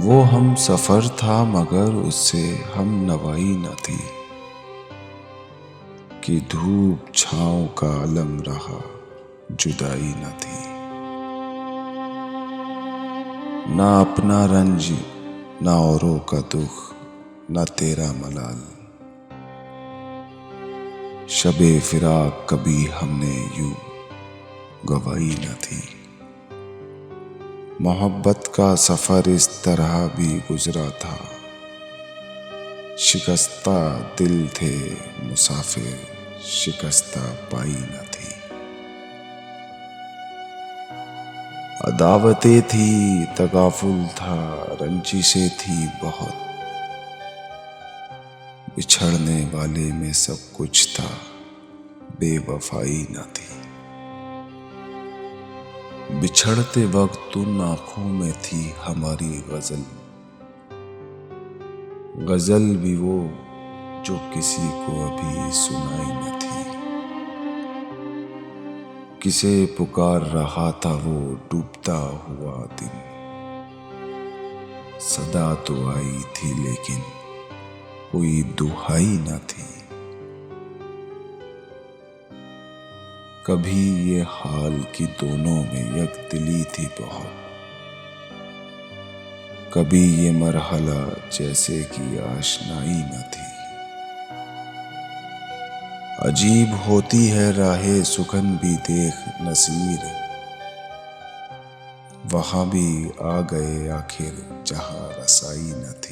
वो हम सफर था मगर उससे हम नवाई न थी, कि धूप छाँव का अलम रहा जुदाई न थी। ना अपना रंज ना औरों का दुख ना तेरा मलाल, शबे फिराक कभी हमने यूं गवाई न थी। मोहब्बत का सफर इस तरह भी गुजरा था, शिकस्ता दिल थे मुसाफिर शिकस्ता पाई न थी। अदावतें थी तगाफुल था रंजिशें थी बहुत, बिछड़ने वाले में सब कुछ था बेवफाई न थी। बिछड़ते वक्त उन आँखों में थी हमारी गजल, गजल भी वो जो किसी को अभी सुनाई न थी। किसे पुकार रहा था वो डूबता हुआ दिन, सदा तो आई थी लेकिन कोई दुहाई न थी। कभी ये हाल कि दोनों में यकदिली थी बहुत, कभी ये मरहला जैसे कि आशनाई न थी। अजीब होती है राहे सुखन भी देख नसीर, वहां भी आ गए आखिर जहां रसाई न थी।